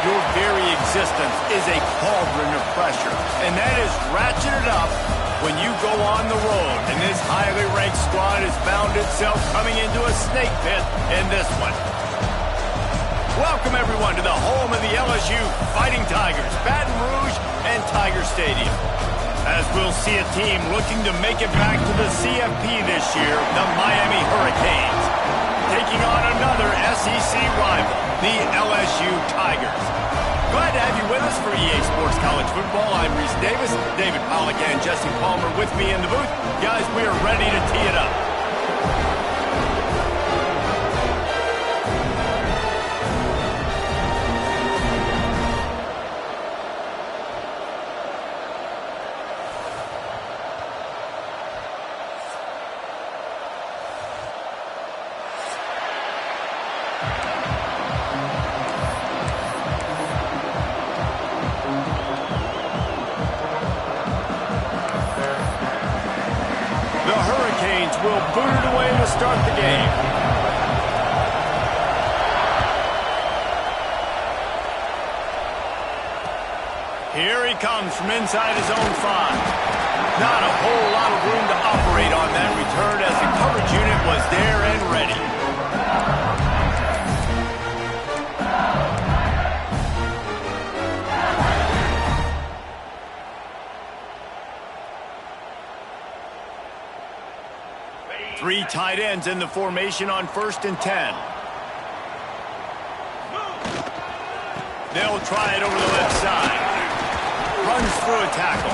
Your very existence is a cauldron of pressure, and that is ratcheted up when you go on the road. And this highly ranked squad has found itself coming into a snake pit in this one. Welcome, everyone, to the home of the LSU Fighting Tigers, Baton Rouge and Tiger Stadium. As we'll see a team looking to make it back to the CFP this year, the Miami Hurricanes, taking on another SEC rival, the LSU Tigers. Glad to have you with us for EA Sports College Football. I'm Reese Davis, David Pollack and Jesse Palmer with me in the booth. Guys, we are ready to tee it up. Will boot it away to start the game. Here he comes from inside his own 5. Not a whole lot of room to operate on that return as the coverage unit was there and ready. 3 tight ends in the formation on 1st and 10. They'll try it over the left side. Runs through a tackle.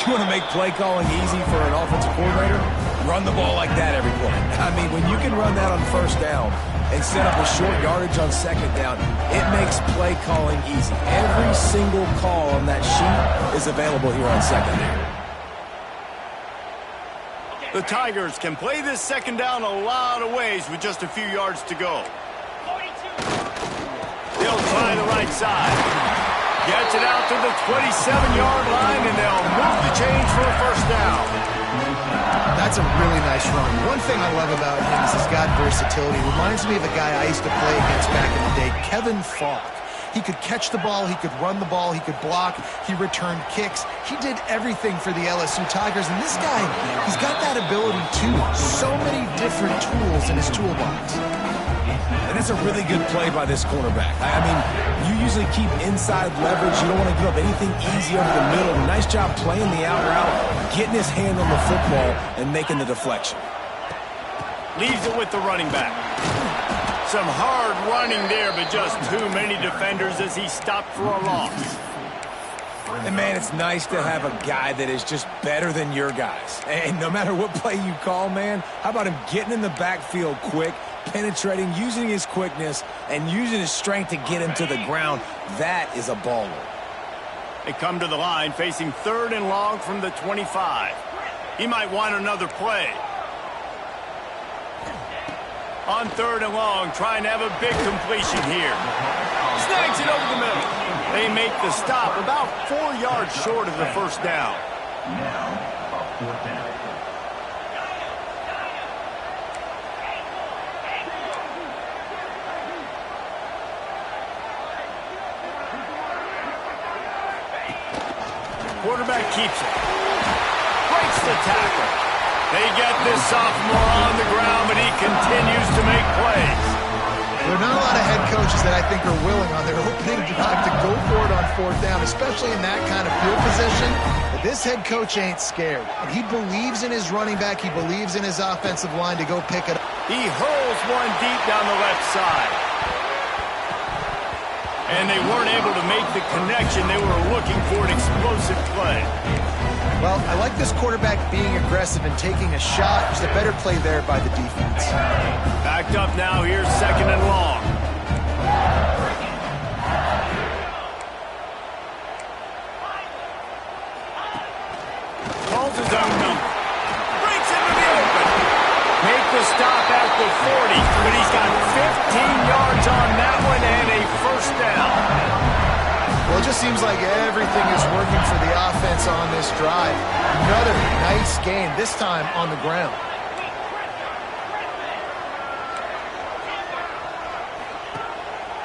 You want to make play calling easy for an offensive coordinator? Run the ball like that every play. I mean, when you can run that on 1st down and set up a short yardage on 2nd down, it makes play calling easy. Every single call on that sheet is available here on 2nd down. The Tigers can play this 2nd down a lot of ways with just a few yards to go. They'll try the right side. Gets it out to the 27-yard line, and they'll move the chains for a 1st down. That's a really nice run. One thing I love about him is he's got versatility. Reminds me of a guy I used to play against back in the day, Kevin Falk. He could catch the ball, he could run the ball, he could block, he returned kicks. He did everything for the LSU Tigers, and this guy, he's got that ability too. So many different tools in his toolbox. And that's a really good play by this cornerback. I mean, you usually keep inside leverage. You don't want to give up anything easy over the middle. Nice job playing the out route, getting his hand on the football, and making the deflection. Leaves it with the running back. Some hard running there, but just too many defenders as he stopped for a loss. And, man, it's nice to have a guy that is just better than your guys. And no matter what play you call, man, how about him getting in the backfield quick, penetrating, using his quickness, and using his strength to get him to the ground? That is a baller. They come to the line facing 3rd and long from the 25. He might want another play. On 3rd and long, trying to have a big completion here. Snags it over the middle. They make the stop about 4 yards short of the 1st down. Now, a 4th down. Quarterback keeps it. Breaks the tackle. They get this sophomore on the ground, but he continues to make plays. There are not a lot of head coaches that I think are willing on their opening drive to go for it on 4th down, especially in that kind of field position. But this head coach ain't scared. And he believes in his running back. He believes in his offensive line to go pick it up. He hurls one deep down the left side. And they weren't able to make the connection. They were looking for an explosive play. Well, I like this quarterback being aggressive and taking a shot. Just a better play there by the defense. Backed up now. Here's 2nd and long. Calls his own number. Breaks into the open. Make the stop at the 40, but he's got 15 yards on that one and a 1st down. Well, it just seems like everything is working for the offense on this drive. Another nice game, this time on the ground.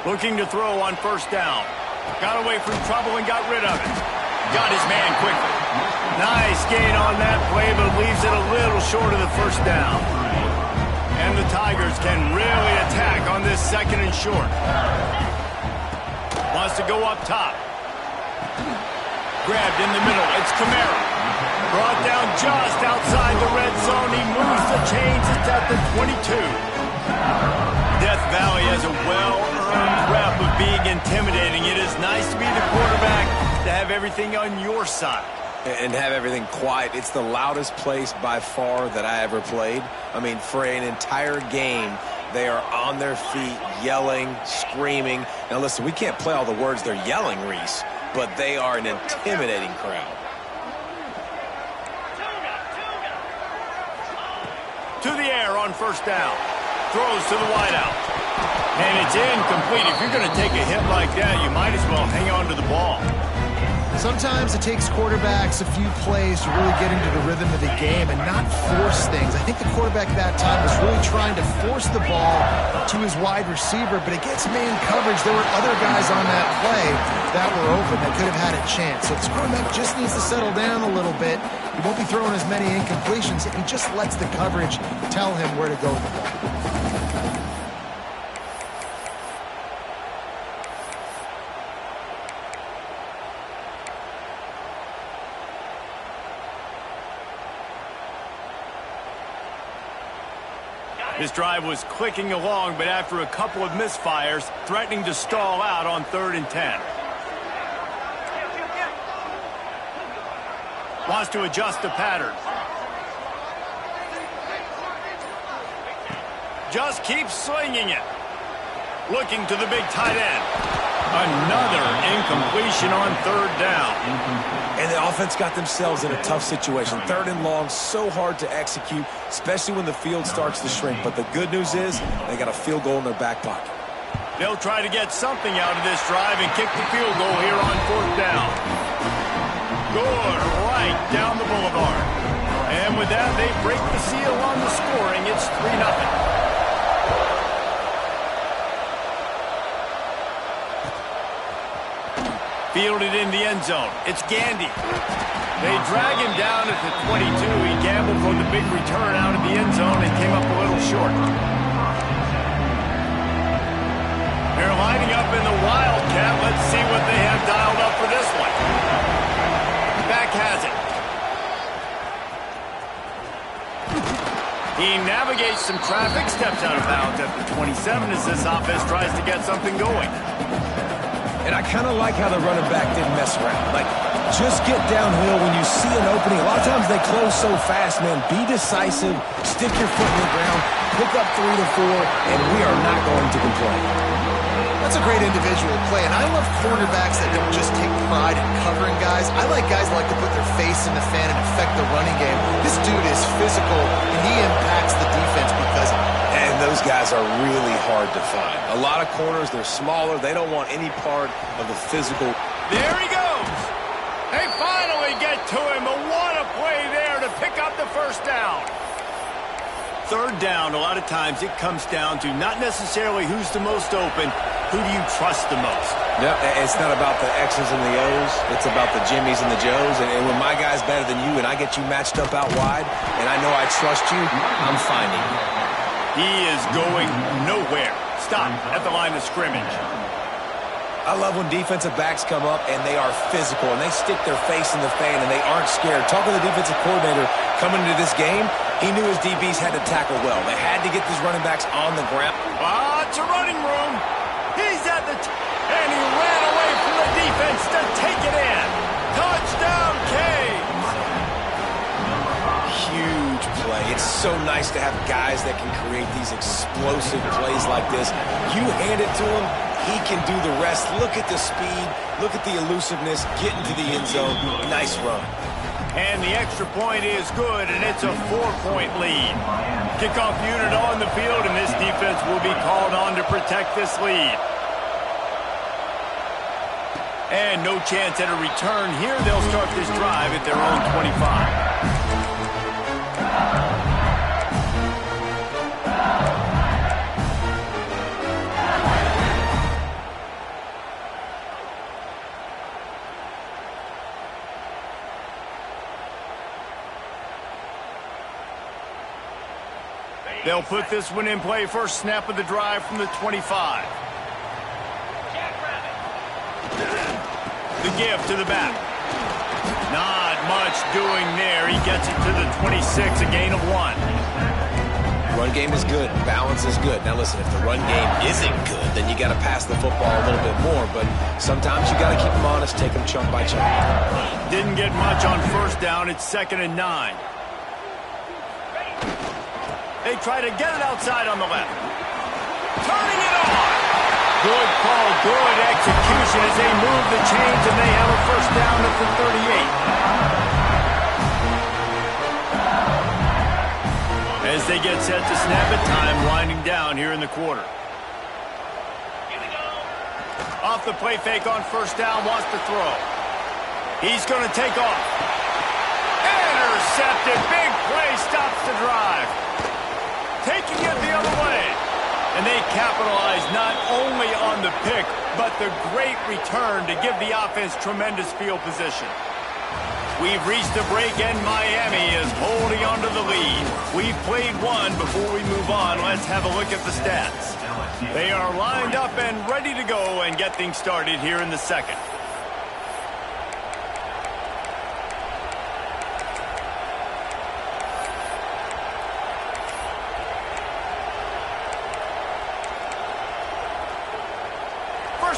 Looking to throw on first down. Got away from trouble and got rid of it. Got his man quickly. Nice gain on that play, but leaves it a little short of the first down. And the Tigers can really attack on this second and short. Wants to go up top. Grabbed in the middle. It's Kamara. Brought down just outside the red zone. He moves the chains. It's at the 22. Death Valley has a well-earned rep of being intimidating. It is nice to be the quarterback, to have everything on your side. And have everything quiet. It's the loudest place by far that I ever played. I mean, for an entire game, they are on their feet, yelling, screaming. Now, listen, we can't play all the words they're yelling, Reese, but they are an intimidating crowd. To the air on first down. Throws to the wideout. And it's incomplete. If you're going to take a hit like that, you might as well hang on to the ball. Sometimes it takes quarterbacks a few plays to really get into the rhythm of the game and not force things. I think the quarterback that time was really trying to force the ball to his wide receiver, but against man coverage, there were other guys on that play that were open that could have had a chance. So this quarterback just needs to settle down a little bit. He won't be throwing as many incompletions if he just lets the coverage tell him where to go with the ball. This drive was clicking along, but after a couple of misfires, threatening to stall out on 3rd and 10. Wants to adjust the pattern. Just keeps slinging it. Looking to the big tight end. Another incompletion on 3rd down. And the offense got themselves in a tough situation. 3rd and long, so hard to execute, especially when the field starts to shrink. But the good news is they got a field goal in their back pocket. They'll try to get something out of this drive and kick the field goal here on 4th down. Good, right down the boulevard. And with that, they break the seal on the scoring. It's 3-0. Fielded in the end zone. It's Gandy. They drag him down at the 22. He gambled for the big return out of the end zone and came up a little short. They're lining up in the Wildcat. Let's see what they have dialed up for this one. Back has it. He navigates some traffic, steps out of bounds at the 27 as this offense tries to get something going. And I kind of like how the running back didn't mess around. Like, just get downhill when you see an opening. A lot of times they close so fast, man. Be decisive, stick your foot in the ground, pick up 3 to 4, and we are not going to complain. That's a great individual play, and I love cornerbacks that don't just take pride in covering guys. I like guys that like to put their face in the fan and affect the running game. This dude is physical, and he impacts the defense because of it. And those guys are really hard to find. A lot of corners, they're smaller. They don't want any part of the physical. There he goes. They finally get to him. But what a play there to pick up the first down. 3rd down, a lot of times it comes down to not necessarily who's the most open, who do you trust the most? Yeah, it's not about the X's and the O's. It's about the Jimmies and the Joes. And when my guy's better than you and I get you matched up out wide and I know I trust you, I'm finding you. He is going nowhere. Stop at the line of scrimmage. I love when defensive backs come up and they are physical and they stick their face in the fan and they aren't scared. Talking to the defensive coordinator coming into this game, he knew his DBs had to tackle well. They had to get these running backs on the ground. It's a running room. He's at the and he ran away from the defense to take it in. Touchdown, Canes. Huge play. It's so nice to have guys that can create these explosive plays like this. You hand it to him, he can do the rest. Look at the speed. Look at the elusiveness. Get into the end zone. Nice run. And the extra point is good, and it's a 4-point lead. Kickoff unit on the field, and this defense will be called on to protect this lead. And no chance at a return here. They'll start this drive at their own 25. They'll put this one in play first snap of the drive from the 25. The give to the back. Not much doing there. He gets it to the 26, a gain of 1. Run game is good. Balance is good. Now listen, if the run game isn't good, then you got to pass the football a little bit more. But sometimes you got to keep them honest, take them chunk by chunk. Didn't get much on first down. It's 2nd and 9. They try to get it outside on the left. Turning it on. Good call, good execution as they move the chains, and they have a first down at the 38. As they get set to snap it, time winding down here in the quarter. Off the play fake on first down, wants to throw. He's going to take off. Intercepted, big play, stops the drive. Taking it the other way. And they capitalize not only on the pick, but the great return to give the offense tremendous field position. We've reached a break, and Miami is holding on to the lead. We've played one. Before we move on, let's have a look at the stats. They are lined up and ready to go and get things started here in the second.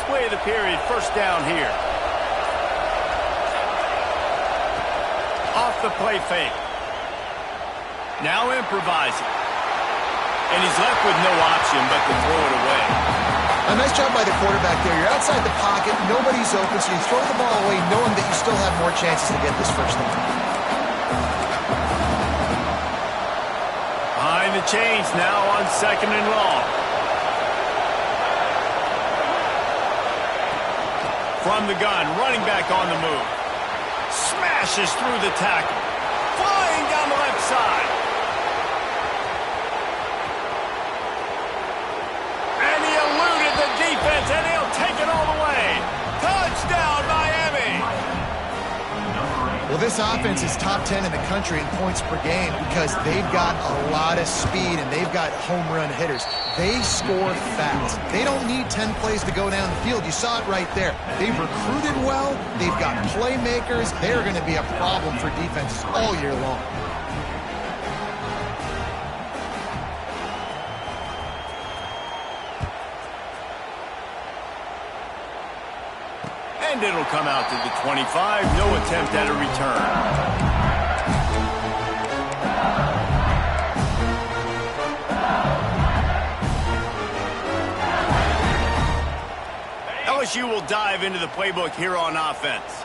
Play of the period, first down here. Off the play fake. Now improvising. And he's left with no option but to throw it away. A nice job by the quarterback there. You're outside the pocket, nobody's open, so you throw the ball away knowing that you still have more chances to get this first down. Behind the chains now on 2nd and long. From the gun, running back on the move. Smashes through the tackle. Flying down the left side. And he eluded the defense, and he'll take it all the way. Touchdown, Miami! Well, this offense is top 10 in the country in points per game because they've got a lot of speed and they've got home run hitters. They score fast. They don't need 10 plays to go down the field. You saw it right there. They've recruited well. They've got playmakers. They're going to be a problem for defenses all year long. And it'll come out to the 25. No attempt at a return. LSU will dive into the playbook here on offense.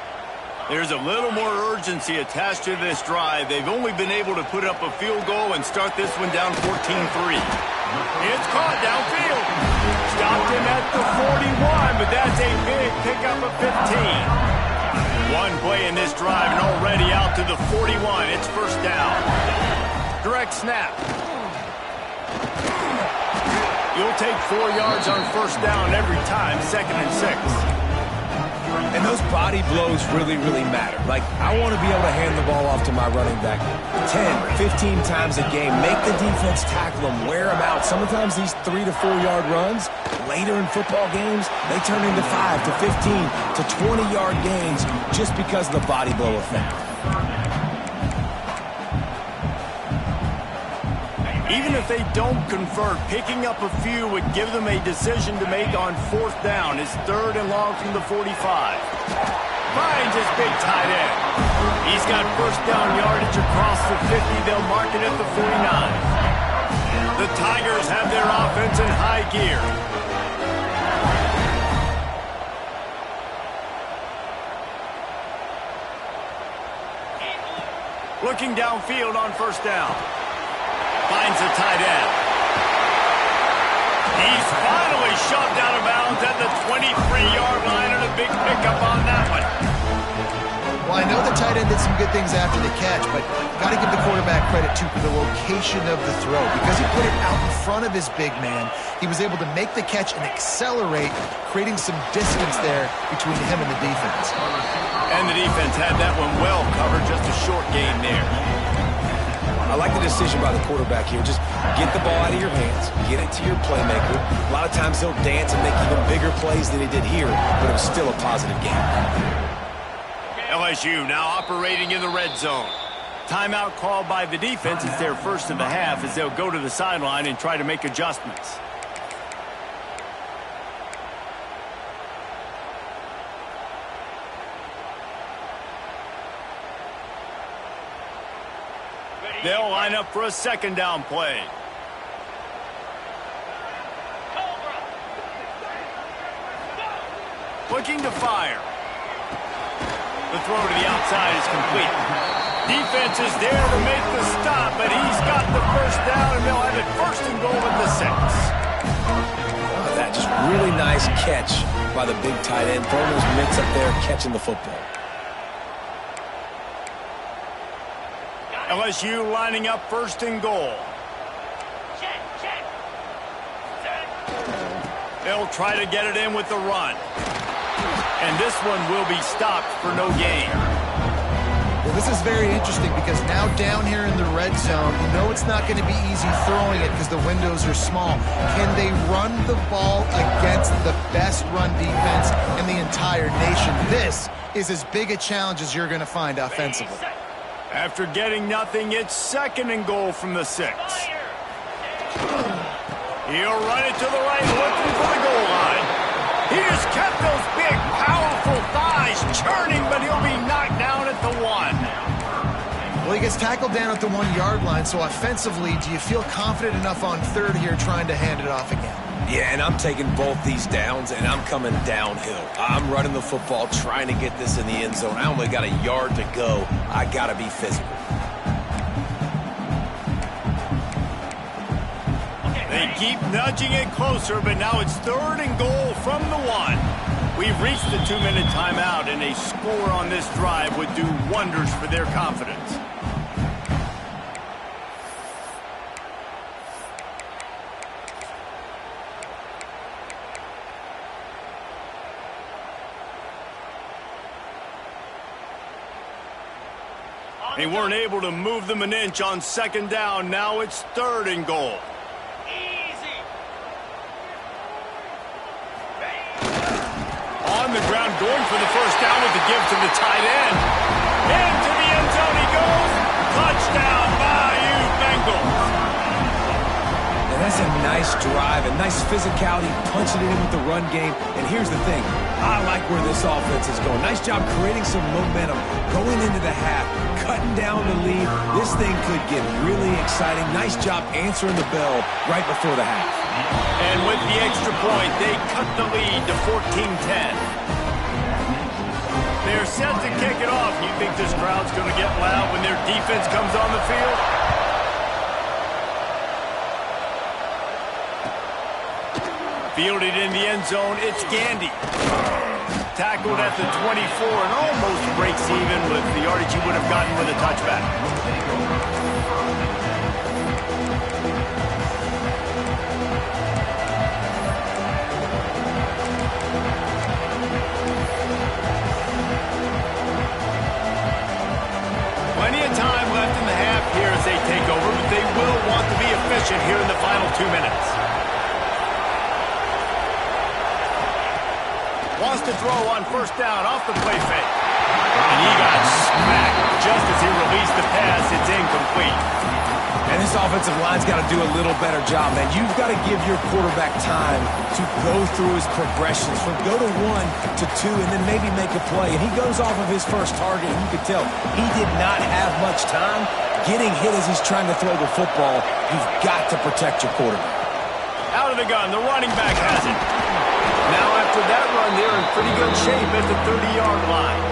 There's a little more urgency attached to this drive. They've only been able to put up a field goal and start this one down 14-3. It's caught downfield. Stopped him at the 41, but that's a big pickup of 15. One play in this drive and already out to the 41. It's first down. Direct snap. You'll take 4 yards on first down every time, 2nd and 6. And those body blows really, really matter. Like, I want to be able to hand the ball off to my running back 10, 15 times a game. Make the defense tackle them, wear them out. Sometimes these 3 to 4 yard runs, later in football games, they turn into 5 to 15 to 20 yard gains just because of the body blow effect. Even if they don't convert, picking up a few would give them a decision to make on fourth down. It's 3rd and long from the 45. Finds his big tight end. He's got first down yardage across the 50. They'll mark it at the 49. The Tigers have their offense in high gear. Looking downfield on first down. Finds a tight end. He's finally shoved out of bounds at the 23-yard line, and a big pickup on that one. Well, I know the tight end did some good things after the catch, but got to give the quarterback credit, too, for the location of the throw. Because he put it out in front of his big man, he was able to make the catch and accelerate, creating some distance there between him and the defense. And the defense had that one well covered, just a short gain there. I like the decision by the quarterback here. Just get the ball out of your hands, get it to your playmaker. A lot of times he'll dance and make even bigger plays than he did here, but it was still a positive game. LSU now operating in the red zone. Timeout called by the defense. It's their first of the half as they'll go to the sideline and try to make adjustments. They'll line up for a second down play. Looking to fire. The throw to the outside is complete. Defense is there to make the stop, but he's got the first down, and they'll have it first and goal at the 6. That just really nice catch by the big tight end. Throwing those mitts up there, catching the football. LSU lining up first and goal. They'll try to get it in with the run. And this one will be stopped for no gain. Well, this is very interesting because now down here in the red zone, you know it's not going to be easy throwing it because the windows are small. Can they run the ball against the best run defense in the entire nation? This is as big a challenge as you're going to find offensively. After getting nothing, it's second and goal from the 6. He'll run it to the right, looking for the goal line. He just kept those big, powerful thighs churning, but he'll be knocked down at the 1. Well, he gets tackled down at the 1-yard line, so offensively, do you feel confident enough on third here trying to hand it off again? Yeah, and I'm taking both these downs, and I'm coming downhill. I'm running the football, trying to get this in the end zone. I only got a yard to go. I got to be physical. They keep nudging it closer, but now it's third and goal from the 1. We've reached the 2-minute timeout, and a score on this drive would do wonders for their confidence. They weren't able to move them an inch on second down. Now it's third and goal. On the ground, going for the first down with the give to the tight end. Into the end zone he goes. Touchdown, Bayou Bengals. And that's a nice drive, a nice physicality, punching it in with the run game. And here's the thing. I like where this offense is going. Nice job creating some momentum, going into the half, cutting down the lead. This thing could get really exciting. Nice job answering the bell right before the half. And with the extra point, they cut the lead to 14-10. They're set to kick it off. You think this crowd's going to get loud when their defense comes on the field? Fielded in the end zone, it's Gandy. Tackled at the 24 and almost breaks even with the yardage he would have gotten with a touchback. Plenty of time left in the half here as they take over, but they will want to be efficient here in the final 2 minutes. Wants to throw on first down off the play fake. And he got smacked just as he released the pass. It's incomplete. And this offensive line's got to do a little better job, man. You've got to give your quarterback time to go through his progressions from go to 1 to 2 and then maybe make a play. And he goes off of his first target, and you can tell he did not have much time getting hit as he's trying to throw the football. You've got to protect your quarterback. Out of the gun, the running back has it. Now after that run, they're in pretty good shape at the 30-yard line.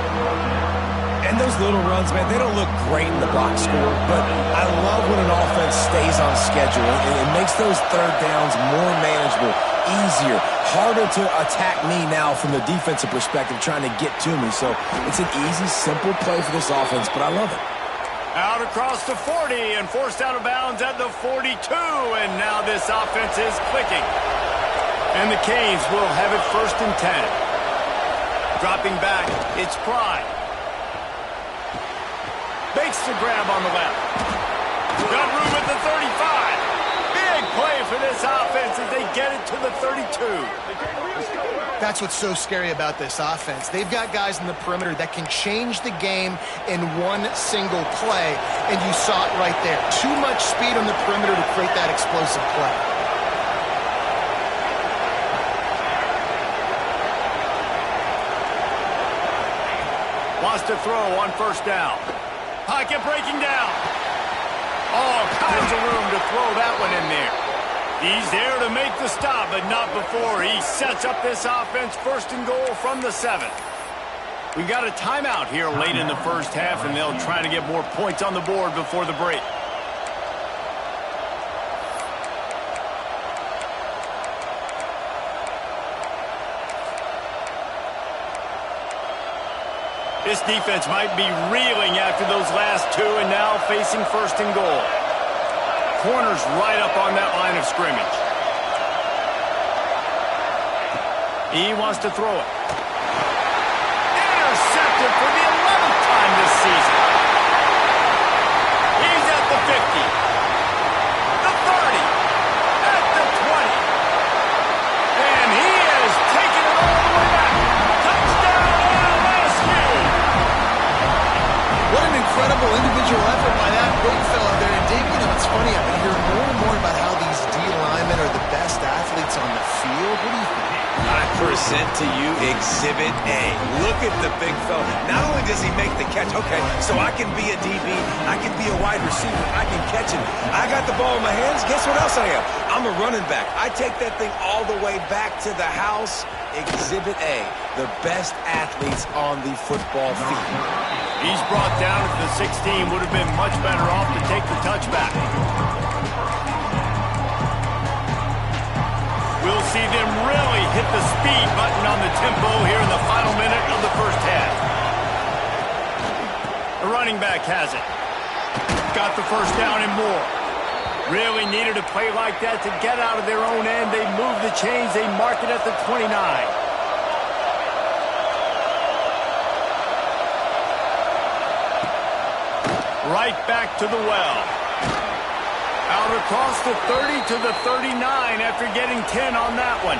And those little runs, man, they don't look great in the box score, but I love when an offense stays on schedule. It makes those third downs more manageable, easier, harder to attack me now from the defensive perspective trying to get to me. So it's an easy, simple play for this offense, but I love it. Out across the 40 and forced out of bounds at the 42, and now this offense is clicking. And the Canes will have it first and 10. Dropping back, it's Pride. Makes the grab on the left. Got room at the 35. Big play for this offense as they get it to the 32. That's what's so scary about this offense. They've got guys in the perimeter that can change the game in one single play, and you saw it right there. Too much speed on the perimeter to create that explosive play. Wants to throw on first down. Pocket breaking down. All kinds of room to throw that one in there. He's there to make the stop, but not before he sets up this offense first and goal from the 7. We got a timeout here late in the first half, and they'll try to get more points on the board before the break. This defense might be reeling after those last two and now facing first and goal. Corner's right up on that line of scrimmage. He wants to throw it. Intercepted for the 11th time this season. He's at the 50. The 30. At the 20. And he has taken it all the way back. Touchdown LSU! What an incredible individual effort by that big fella there. And Dave, you know, it's funny, I've been hearing more and more about how these D linemen are the best athletes on the field. What do you think? I present to you Exhibit A. Look at the big fella. Not only does he make the catch, okay, so I can be a DB, I can be a wide receiver, I can catch it. I got the ball in my hands, guess what else I am? I'm a running back. I take that thing all the way back to the house. Exhibit A, the best athletes on the football field. He's brought down at the 16. Would have been much better off to take the touchback. We'll see them really hit the speed button on the tempo here in the final minute of the first half. The running back has it. Got the first down and more. Really needed a play like that to get out of their own end. They move the chains. They mark it at the 29. Right back to the well. Out across the 30 to the 39 after getting 10 on that one.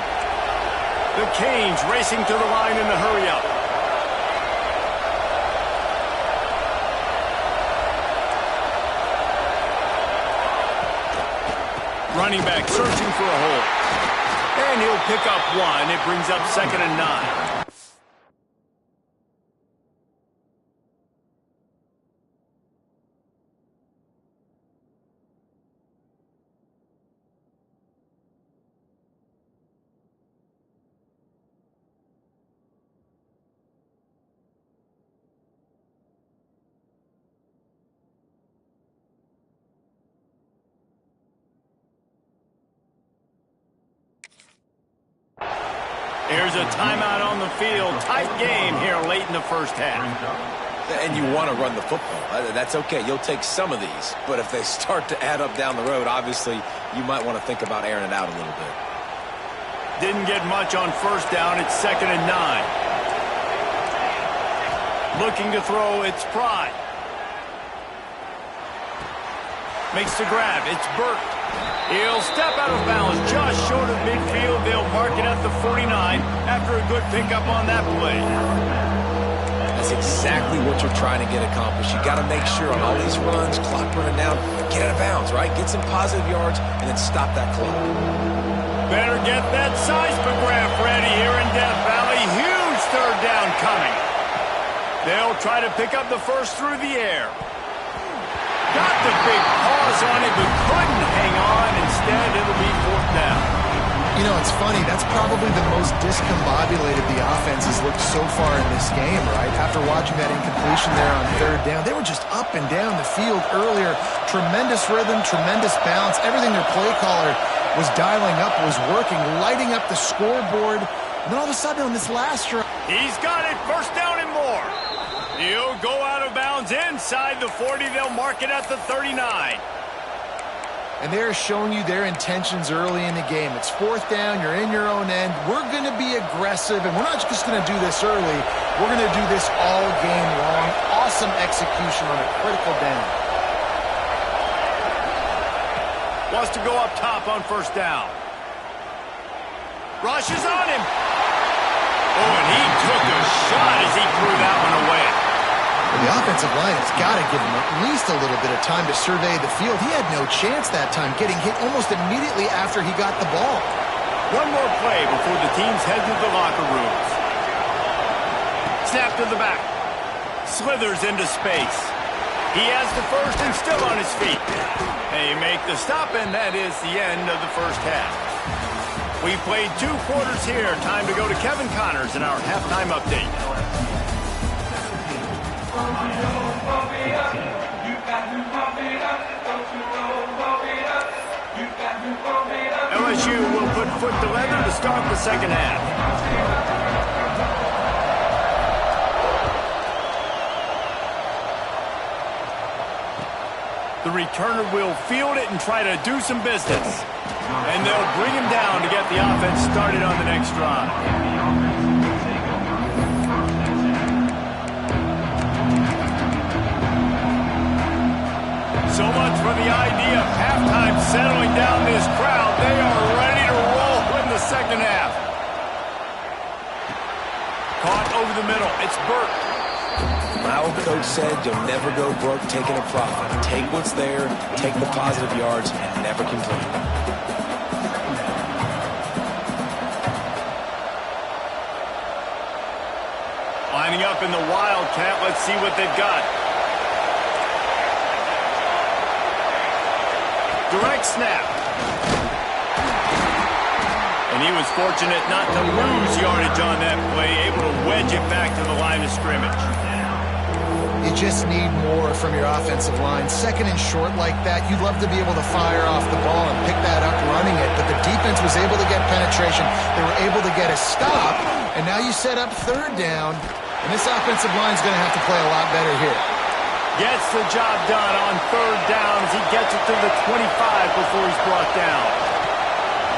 The Canes racing to the line in the hurry-up. Running back searching for a hole. And he'll pick up one. It brings up 2nd and 9. There's a timeout on the field. Tight game here late in the first half. And you want to run the football. That's okay. You'll take some of these. But if they start to add up down the road, obviously, you might want to think about airing it out a little bit. Didn't get much on first down. It's 2nd and 9. Looking to throw. It's Pride. Makes the grab. It's Burt. He'll step out of bounds just short of midfield. They'll mark it at the 49 after a good pickup on that play. That's exactly what you're trying to get accomplished. You got to make sure on all these runs, clock running down, get out of bounds, right? Get some positive yards and then stop that clock. Better get that seismograph ready here in Death Valley. Huge third down coming. They'll try to pick up the first through the air. Got the big pause on it, but couldn't hang on. Instead, it'll be 4th down. You know, it's funny. That's probably the most discombobulated the offense has looked so far in this game, right? After watching that incompletion there on 3rd down, they were just up and down the field earlier. Tremendous rhythm, tremendous balance. Everything their play caller was dialing up was working, lighting up the scoreboard. And then all of a sudden on this last drive, he's got it. First down and more. He'll go out of bounds inside the 40. They'll mark it at the 39. And they're showing you their intentions early in the game. It's 4th down. You're in your own end. We're going to be aggressive, and we're not just going to do this early. We're going to do this all game long. Awesome execution on a critical down. Wants to go up top on first down. Rushes on him. Oh, and he took a shot as he threw that one away. The offensive line has got to give him at least a little bit of time to survey the field. He had no chance that time, getting hit almost immediately after he got the ball. One more play before the teams head to the locker rooms. Snap to the back. Slithers into space. He has the first and still on his feet. They make the stop, and that is the end of the first half. We played 2 quarters here. Time to go to Kevin Connors in our halftime update. LSU will put foot to leather to start the second half. The returner will field it and try to do some business. And they'll bring him down to get the offense started on the next drive. So much for the idea of halftime settling down this crowd. They are ready to roll in the second half. Caught over the middle. It's Burke. My old coach said you'll never go broke taking a profit. Take what's there, take the positive yards, and never complain. Lining up in the Wildcat. Let's see what they've got. Direct snap. And he was fortunate not to lose yardage on that play, able to wedge it back to the line of scrimmage. You just need more from your offensive line. Second and short like that, you'd love to be able to fire off the ball and pick that up running it, but the defense was able to get penetration. They were able to get a stop, and now you set up third down, and this offensive line is going to have to play a lot better here. Gets the job done on third down as he gets it to the 25 before he's brought down.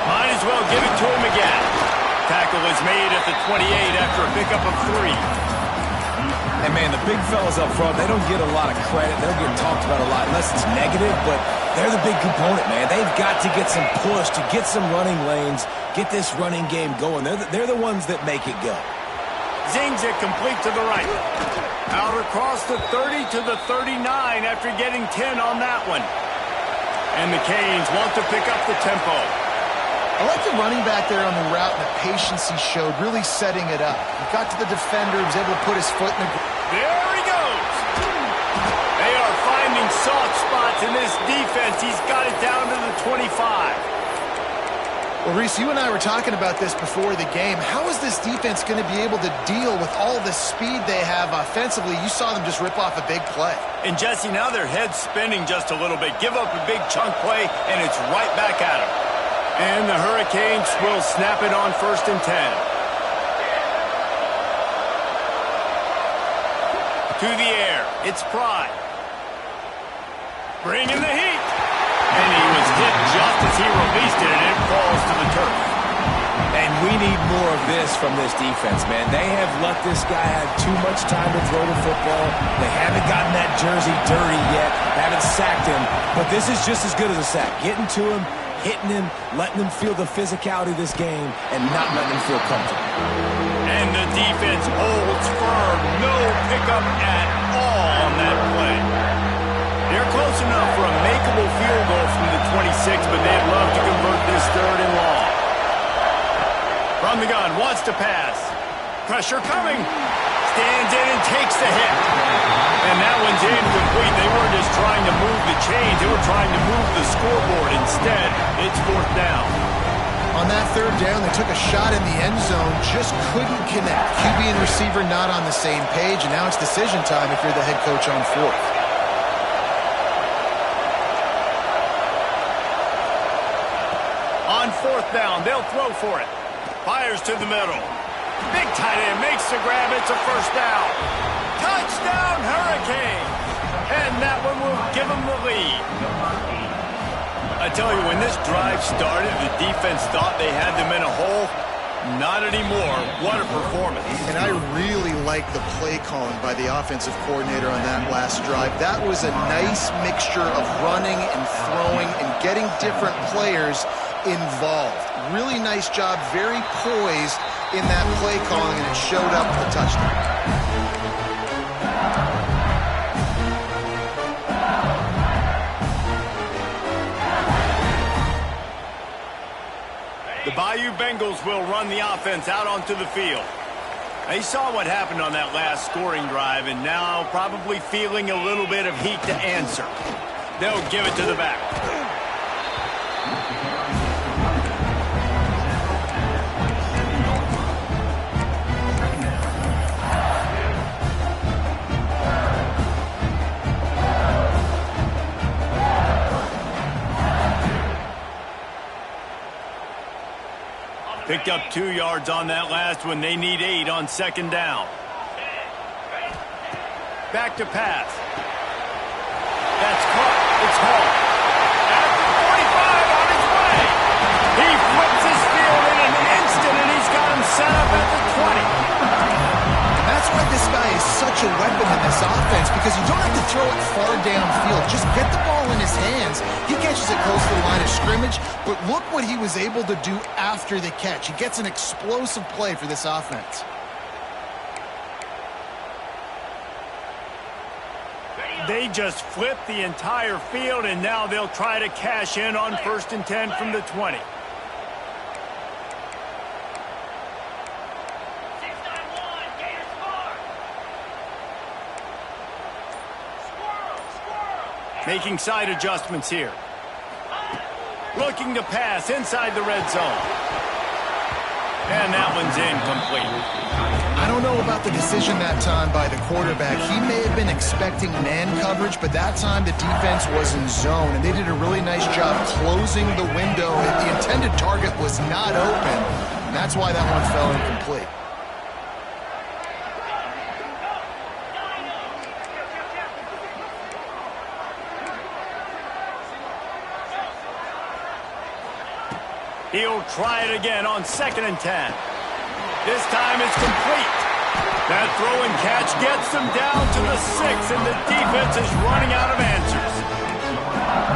Might as well give it to him again. Tackle is made at the 28 after a pickup of 3. And, man, the big fellas up front, they don't get a lot of credit. They don't get talked about a lot unless it's negative, but they're the big component, man. They've got to get some push, to get some running lanes, get this running game going. They're the ones that make it go. Zings it complete to the right. Out across the 30 to the 39 after getting 10 on that one. And the Canes want to pick up the tempo. I like the running back there on the route and the patience he showed, really setting it up. He got to the defender, he was able to put his foot in the... There he goes! They are finding soft spots in this defense. He's got it down to the 25. Well, Reese, you and I were talking about this before the game. How is this defense going to be able to deal with all the speed they have offensively? You saw them just rip off a big play. And, Jesse, now their head's spinning just a little bit. Give up a big chunk play, and it's right back at them. And the Hurricanes will snap it on 1st and 10. To the air. It's Pride. Bringing the heat. And he was hit just as he released it, and it falls to the turf. And we need more of this from this defense, man. They have let this guy have too much time to throw the football. They haven't gotten that jersey dirty yet, haven't sacked him. But this is just as good as a sack. Getting to him, hitting him, letting him feel the physicality of this game, and not letting him feel comfortable. And the defense holds firm. No pickup at all on that play. They're close enough for a makeable field goal from the 26, but they'd love to convert this 3rd and long. From the gun, wants to pass. Pressure coming. Stands in and takes the hit. And that one's incomplete. They weren't just trying to move the chains. They were trying to move the scoreboard. Instead, it's 4th down. On that 3rd down, they took a shot in the end zone, just couldn't connect. QB and receiver not on the same page, and now it's decision time if you're the head coach on 4th. On 4th down, they'll throw for it. Fires to the middle. Big tight end makes the grab. It's a 1st down. Touchdown, Hurricane! And that one will give them the lead. I tell you, when this drive started, the defense thought they had them in a hole. Not anymore. What a performance. And I really like the play calling by the offensive coordinator on that last drive. That was a nice mixture of running and throwing and getting different players involved. Really nice job, very poised in that play calling, and it showed up with a touchdown. The Bayou Bengals will run the offense out onto the field. They saw what happened on that last scoring drive and now probably feeling a little bit of heat to answer. They'll give it to the back. Picked up 2 yards on that last one. They need 8 on second down. Back to pass. That's caught. It's Hall. At the 45 on his way. He flips his field in an instant, and he's got him set up at the 20. That's why this guy is such a weapon in this offense, because you don't have to throw it far downfield. Just get the ball in his hands. He catches it close to the line of scrimmage, but look what he was able to do after the catch. He gets an explosive play for this offense. They just flipped the entire field, and now they'll try to cash in on 1st and 10 from the 20. Making side adjustments here. Looking to pass inside the red zone. And that one's incomplete. I don't know about the decision that time by the quarterback. He may have been expecting man coverage, but that time the defense was in zone, and they did a really nice job closing the window. The intended target was not open, and that's why that one fell incomplete. He'll try it again on 2nd and 10. This time it's complete. That throw and catch gets them down to the 6, and the defense is running out of answers.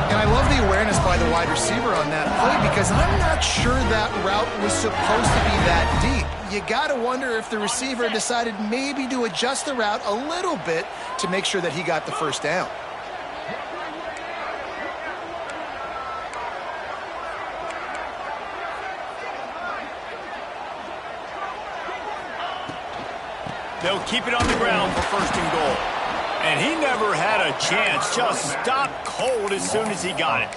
And I love the awareness by the wide receiver on that play, because I'm not sure that route was supposed to be that deep. You got to wonder if the receiver decided maybe to adjust the route a little bit to make sure that he got the first down. They'll keep it on the ground for 1st and goal. And he never had a chance. Just stopped cold as soon as he got it.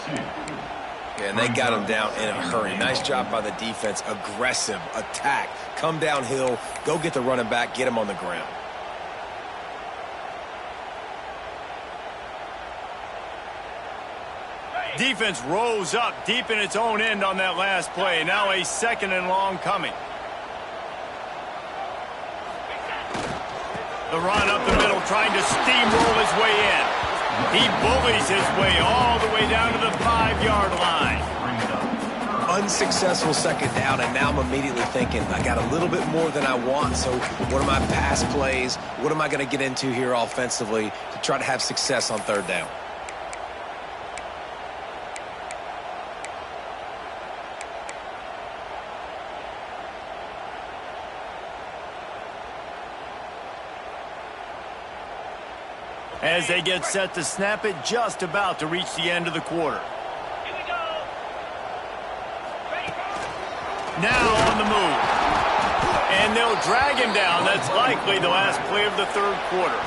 Yeah, and they got him down in a hurry. Nice job by the defense. Aggressive attack. Come downhill. Go get the running back. Get him on the ground. Defense rose up deep in its own end on that last play. Now a 2nd and long coming. The run up the middle, trying to steamroll his way in. He bullies his way all the way down to the 5-yard line. Unsuccessful 2nd down, and now I'm immediately thinking, I got a little bit more than I want, so what are my pass plays? What am I going to get into here offensively to try to have success on 3rd down? As they get set to snap it, just about to reach the end of the quarter. Now on the move. And they'll drag him down. That's likely the last play of the 3rd quarter.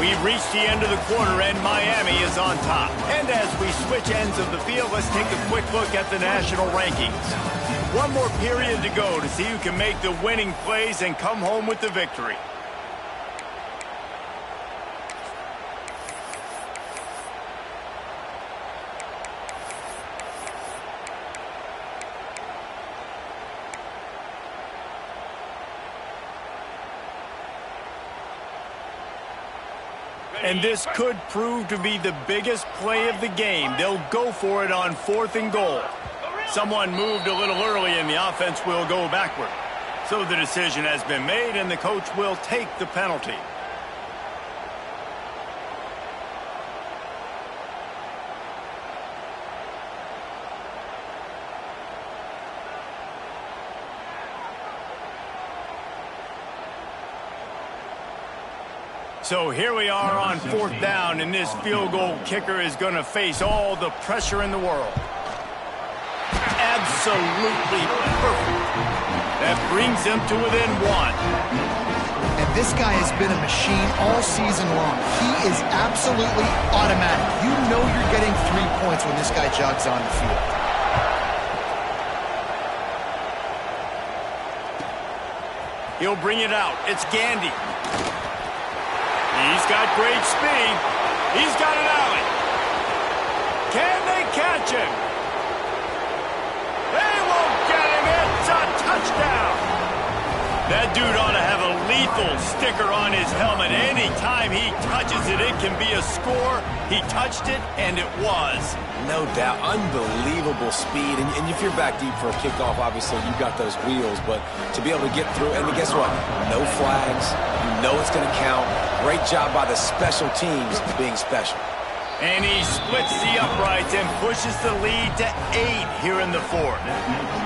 We've reached the end of the quarter, and Miami is on top. And as we switch ends of the field, let's take a quick look at the national rankings. One more period to go to see who can make the winning plays and come home with the victory. And this could prove to be the biggest play of the game. They'll go for it on 4th and goal. Someone moved a little early and the offense will go backward. So the decision has been made and the coach will take the penalty. So here we are on 4th down, and this field goal kicker is going to face all the pressure in the world. Absolutely perfect. That brings him to within 1. And this guy has been a machine all season long. He is absolutely automatic. You know you're getting 3 points when this guy jogs on the field. He'll bring it out. It's Gandy. He's got great speed. He's got an alley. Can they catch him? They won't get him. It's a touchdown. That dude ought to have a lethal sticker on his helmet. Anytime he touches it, it can be a score. He touched it, and it was. No doubt. Unbelievable speed. And if you're back deep for a kickoff, obviously you've got those wheels. But to be able to get through, and guess what? No flags. You know it's going to count. Great job by the special teams being special. And he splits the uprights and pushes the lead to 8 here in the 4th.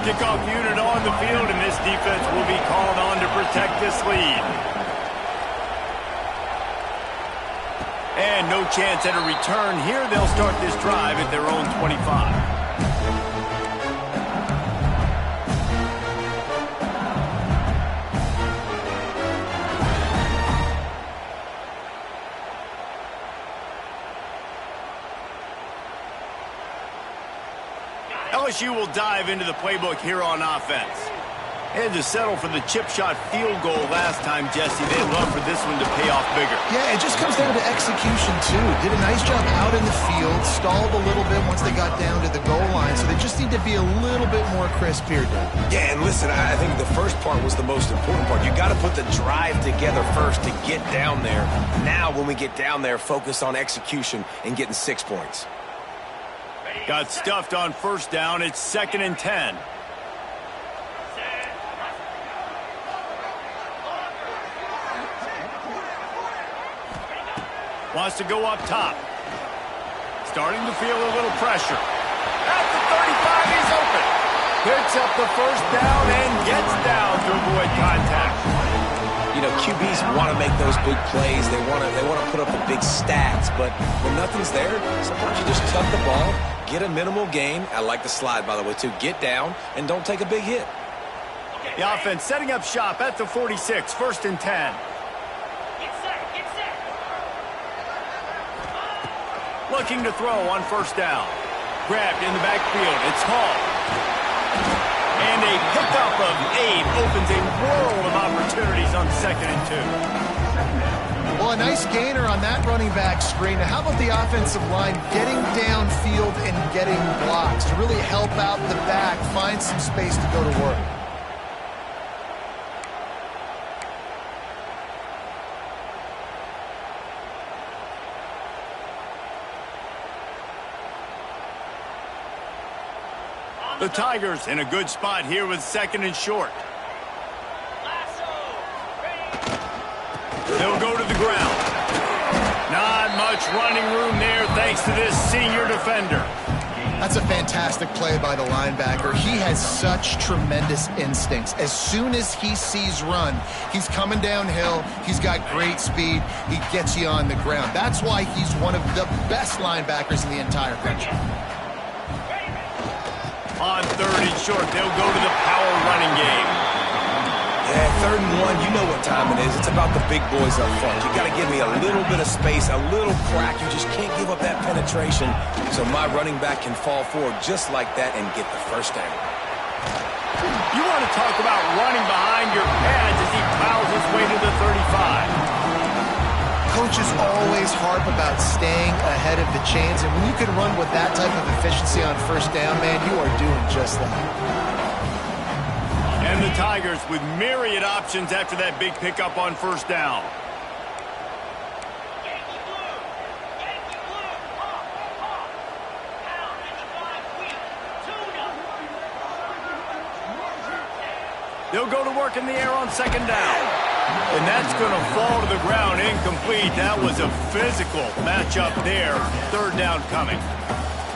Kickoff unit on the field, and this defense will be called on to protect this lead. And no chance at a return here. They'll start this drive at their own 25. LSU will dive into the playbook here on offense. They had to settle for the chip shot field goal last time, Jesse. They'd love for this one to pay off bigger. Yeah, it just comes down to execution, too. Did a nice job out in the field, stalled a little bit once they got down to the goal line, so they just need to be a little bit more crisp here, Dan. Yeah, and listen, I think the first part was the most important part. You got to put the drive together first to get down there. Now, when we get down there, focus on execution and getting 6 points. Got stuffed on 1st down. It's 2nd and 10. Wants to go up top. Starting to feel a little pressure. At the 35, he's open. Picks up the 1st down and gets down to avoid contact. You know, QBs want to make those big plays. They want to put up the big stats. But when nothing's there, sometimes you just tuck the ball, get a minimal gain. I like the slide, by the way, too. Get down and don't take a big hit. The offense setting up shop at the 46, 1st and 10. Looking to throw on 1st down. Grabbed in the backfield. It's Hall. And a pickup of 8 opens a world of opportunities on 2nd and 2. Well, a nice gainer on that running back screen. Now, how about the offensive line getting downfield and getting blocks to really help out the back, find some space to go to work? The Tigers in a good spot here with 2nd and short. They'll go to the ground. Not much running room there thanks to this senior defender. That's a fantastic play by the linebacker. He has such tremendous instincts. As soon as he sees run, he's coming downhill. He's got great speed. He gets you on the ground. That's why he's one of the best linebackers in the entire country. On 3rd and short, they'll go to the power running game. Yeah, 3rd and 1, you know what time it is. It's about the big boys up front. You got to give me a little bit of space, a little crack. You just can't give up that penetration so my running back can fall forward just like that and get the 1st down. You want to talk about running behind your pads as he plows his way to the 35. Coaches always harp about staying ahead of the chains, and when you can run with that type of efficiency on 1st down, man, you are doing just that. And the Tigers with myriad options after that big pickup on 1st down. They'll go to work in the air on second down. And that's going to fall to the ground incomplete. That was a physical matchup there. Third down coming.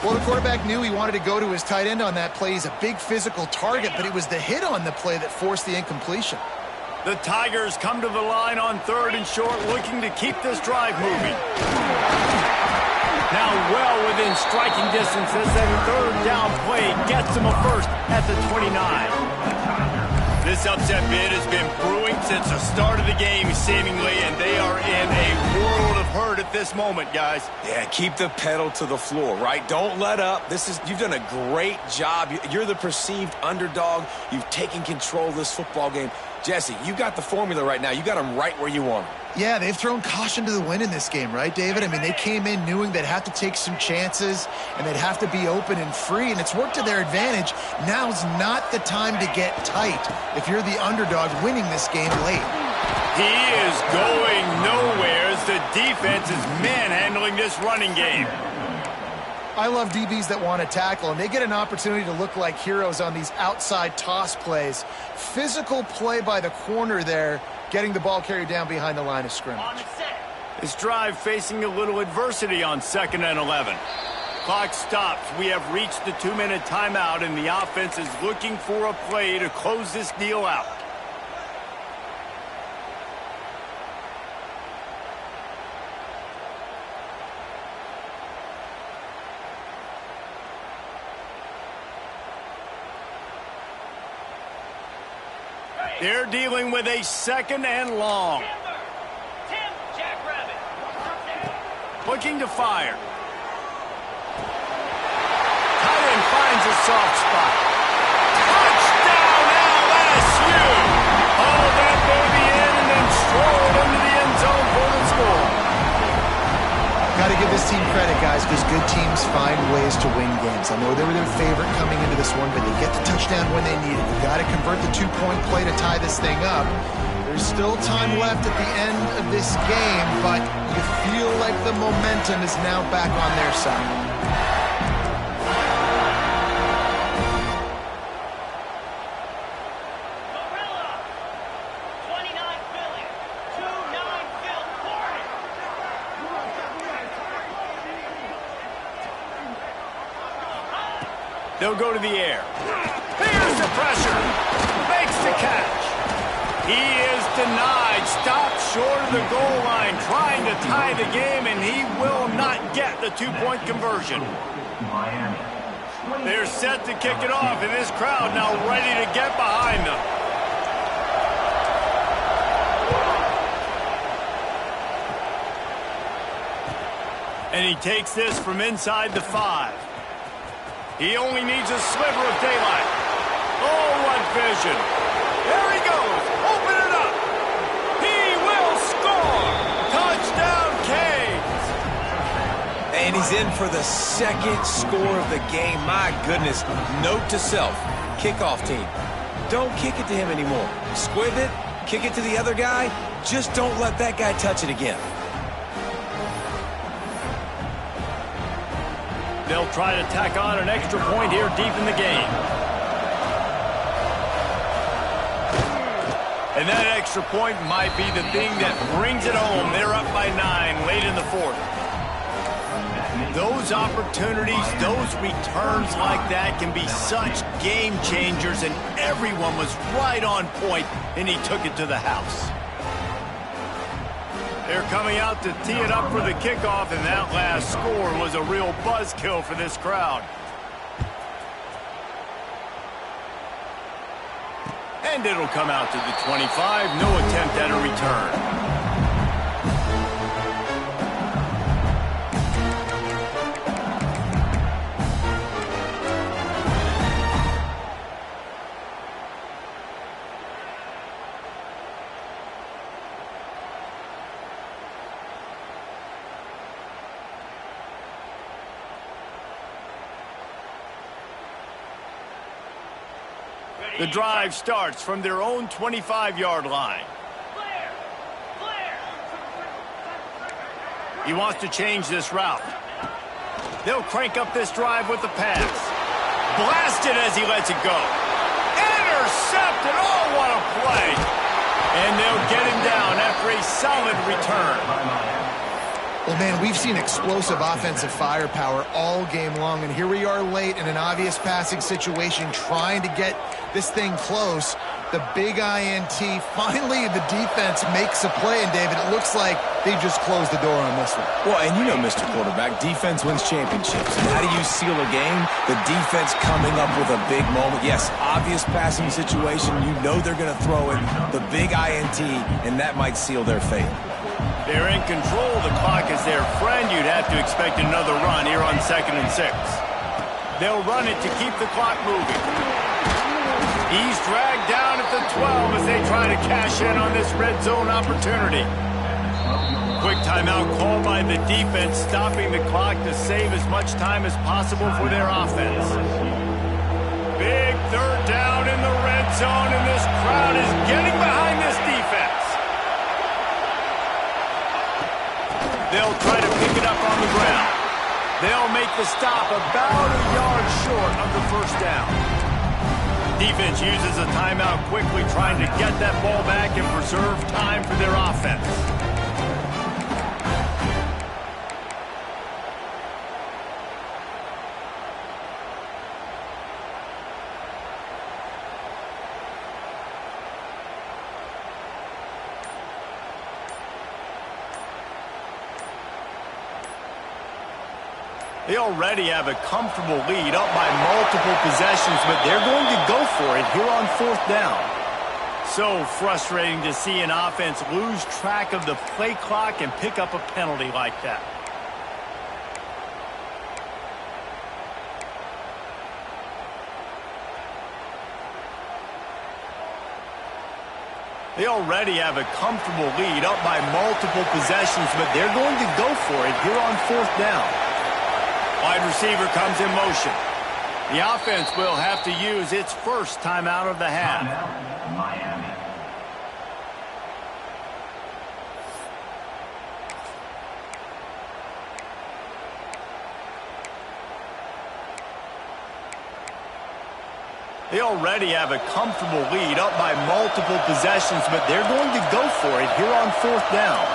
Well, the quarterback knew he wanted to go to his tight end on that play. He's a big physical target, but it was the hit on the play that forced the incompletion. The Tigers come to the line on third and short, looking to keep this drive moving. Now well within striking distance as that third down play gets them a first at the 29. This upset bid has been brewing since the start of the game, seemingly, and they are in a world of hurt at this moment, guys. Yeah, keep the pedal to the floor, right? Don't let up. You've done a great job. You're the perceived underdog. You've taken control of this football game. Jesse, you got the formula right now. You got them right where you want them. Yeah, they've thrown caution to the wind in this game, right, David? I mean, they came in knowing they'd have to take some chances and they'd have to be open and free, and it's worked to their advantage. Now's not the time to get tight if you're the underdog winning this game late. He is going nowhere as the defense is manhandling this running game. I love DBs that want to tackle, and they get an opportunity to look like heroes on these outside toss plays. Physical play by the corner there, getting the ball carried down behind the line of scrimmage. This drive facing a little adversity on 2nd and 11. Clock stops. We have reached the 2-minute timeout, and the offense is looking for a play to close this deal out. They're dealing with a 2nd and long. Looking to fire. Tight end finds a soft spot. Touchdown LSU! Oh, that baby in and then strolled into the end zone for the score. Got to give this team credit, guys, because good teams find ways to win games. I know they were their favorite coming into this one, but they get the touchdown when they need it. You got to convert the 2-point play to tie this thing up. There's still time left at the end of this game, but you feel like the momentum is now back on their side. They'll go to the air. Here's the pressure. Makes the catch. He is denied. Stopped short of the goal line, trying to tie the game, and he will not get the 2-point conversion. They're set to kick it off, and this crowd now ready to get behind them. And he takes this from inside the 5. He only needs a sliver of daylight. Oh, what vision. There he goes. Open it up. He will score. Touchdown, Canes. And he's in for the 2nd score of the game. My goodness. Note to self. Kickoff team. Don't kick it to him anymore. Squib it. Kick it to the other guy. Just don't let that guy touch it again. They'll try to tack on an extra point here deep in the game. And that extra point might be the thing that brings it home. They're up by 9 late in the 4th. Those opportunities, those returns like that can be such game changers, and everyone was right on point, and he took it to the house. They're coming out to tee it up for the kickoff, and that last score was a real buzzkill for this crowd. And it'll come out to the 25. No attempt at a return. The drive starts from their own 25-yard line. He wants to change this route. They'll crank up this drive with the pass. Blasted as he lets it go. intercepted. Oh, what a play. And they'll get him down after a solid return. Well, man, we've seen explosive offensive firepower all game long, and here we are late in an obvious passing situation trying to get this thing close. The big INT, finally the defense makes a play, and David, it looks like they've just closed the door on this one. Well, and you know, Mr. Quarterback, defense wins championships. And how do you seal a game? The defense coming up with a big moment. Yes, obvious passing situation. You know they're going to throw it. The big INT, and that might seal their fate. They're in control. The clock is their friend. You'd have to expect another run here on 2nd and 6. They'll run it to keep the clock moving. He's dragged down at the 12 as they try to cash in on this red zone opportunity. Quick timeout called by the defense, stopping the clock to save as much time as possible for their offense. Big 3rd down in the red zone, and this crowd is getting behind this defense. They'll try to pick it up on the ground. They'll make the stop about a yard short of the 1st down. Defense uses a timeout quickly, trying to get that ball back and preserve time for their offense. They already have a comfortable lead, up by multiple possessions, but they're going to go for it here on 4th down. So frustrating to see an offense lose track of the play clock and pick up a penalty like that. They already have a comfortable lead, up by multiple possessions, but they're going to go for it here on 4th down. Wide receiver comes in motion. The offense will have to use its first timeout of the half. Miami. They already have a comfortable lead, up by multiple possessions, but they're going to go for it here on 4th down.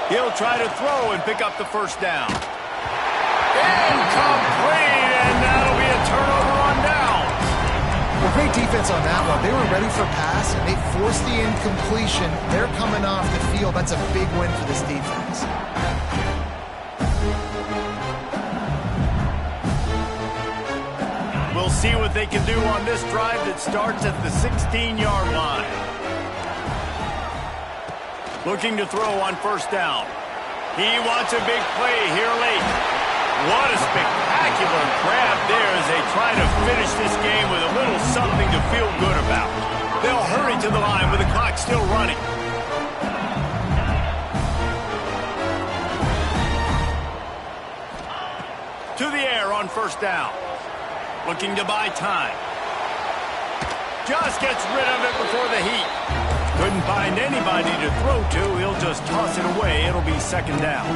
He'll try to throw and pick up the 1st down. Incomplete, and that'll be a turnover on downs. Well, great defense on that one. They were ready for pass, and they forced the incompletion. They're coming off the field. That's a big win for this defense. We'll see what they can do on this drive that starts at the 16-yard line. Looking to throw on 1st down. He wants a big play here late. What a spectacular grab there as they try to finish this game with a little something to feel good about. They'll hurry to the line with the clock still running. To the air on 1st down. Looking to buy time. Just gets rid of it before the heat. Couldn't find anybody to throw to. He'll just toss it away. It'll be 2nd down.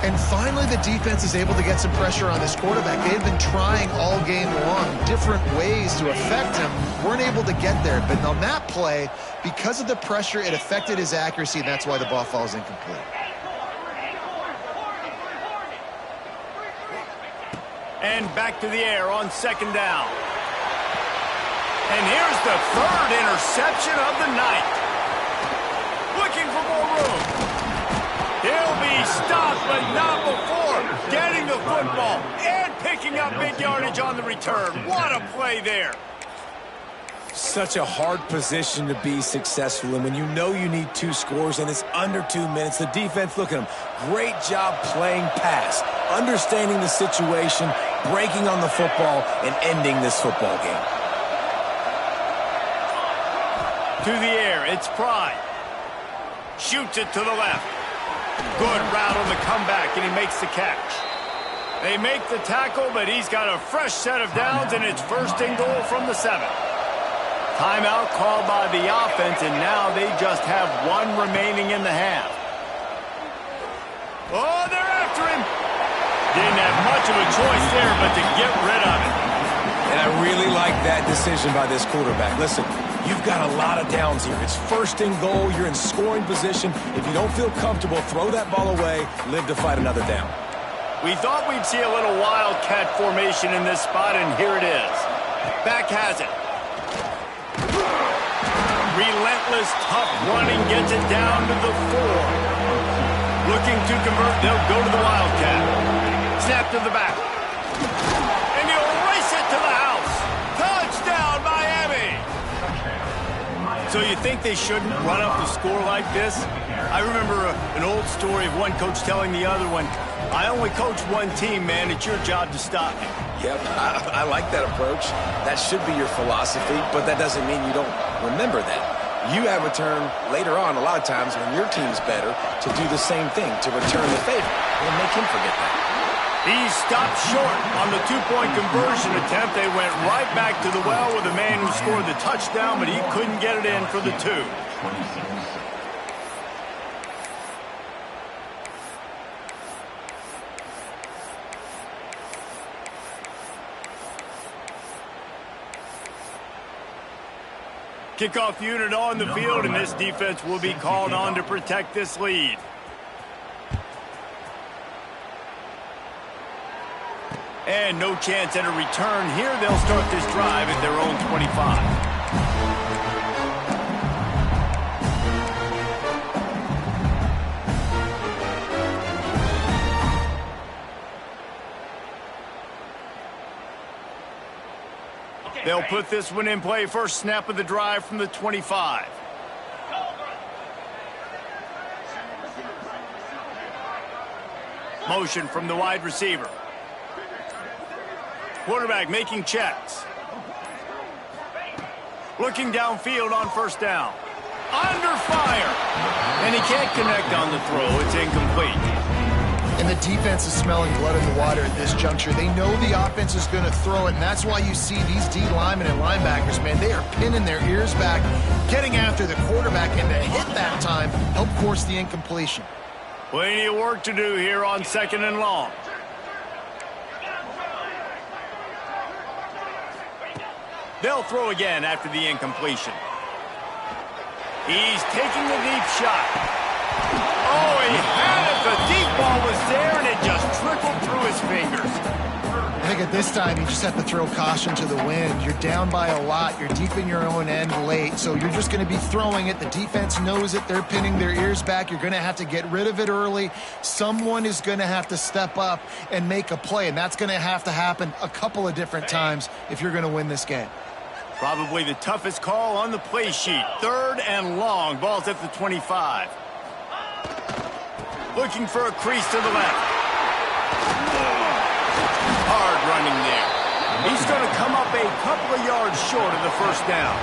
And finally, the defense is able to get some pressure on this quarterback. They've been trying all game long different ways to affect him. Weren't able to get there. But on that play, because of the pressure, it affected his accuracy, and that's why the ball falls incomplete. And back to the air on 2nd down. And here's the 3rd interception of the night. Looking for more room. He'll be stopped, but not before getting the football and picking up big yardage on the return. What a play there. Such a hard position to be successful in when you know you need 2 scores and it's under 2 minutes. The defense, look at them. Great job playing pass, understanding the situation, breaking on the football, and ending this football game. To the air, it's Pride. Shoots it to the left. Good route on the comeback, and he makes the catch. They make the tackle, but he's got a fresh set of downs, and it's 1st and goal from the 7. Timeout called by the offense, and now they just have 1 remaining in the half. Oh, they're after him. Didn't have much of a choice there but to get rid of it. And I really like that decision by this quarterback. Listen, you've got a lot of downs here. It's first and goal. You're in scoring position. If you don't feel comfortable, throw that ball away. Live to fight another down. We thought we'd see a little wildcat formation in this spot, and here it is. Back has it. Relentless, tough running gets it down to the 4. Looking to convert, they'll go to the wildcat. Snap to the back. And he'll race it to the house. Touchdown, Miami! So you think they shouldn't run up the score like this? I remember an old story of one coach telling the other one, I only coach one team, man. It's your job to stop me. Yep, I like that approach. That should be your philosophy, but that doesn't mean you don't remember that. You have a turn later on, a lot of times, when your team's better, to do the same thing, to return the favor. Don't make him forget that. He stopped short on the two-point conversion attempt. They went right back to the well with the man who scored the touchdown, but he couldn't get it in for the 2. Kickoff unit on the field, and this defense will be called on to protect this lead. And no chance at a return here. They'll start this drive at their own 25. They'll put this one in play. First snap of the drive from the 25. Motion from the wide receiver. Quarterback making checks. Looking downfield on first down. Under fire. And he can't connect on the throw. It's incomplete. And the defense is smelling blood in the water at this juncture. They know the offense is going to throw it, and that's why you see these D linemen and linebackers, man, they are pinning their ears back, getting after the quarterback, and to hit that time, help force the incompletion. Plenty of work to do here on 2nd and long. They'll throw again after the incompletion. He's taking the deep shot. Oh, he had it. The deep ball was there, and it just trickled through his fingers. I think at this time, you just have to throw caution to the wind. You're down by a lot. You're deep in your own end late, so you're just going to be throwing it. The defense knows it. They're pinning their ears back. You're going to have to get rid of it early. Someone is going to have to step up and make a play, and that's going to have to happen a couple of different times if you're going to win this game. Probably the toughest call on the play sheet. 3rd and long. Ball's at the 25. Looking for a crease to the left. Hard running there. He's going to come up a couple of yards short of the first down.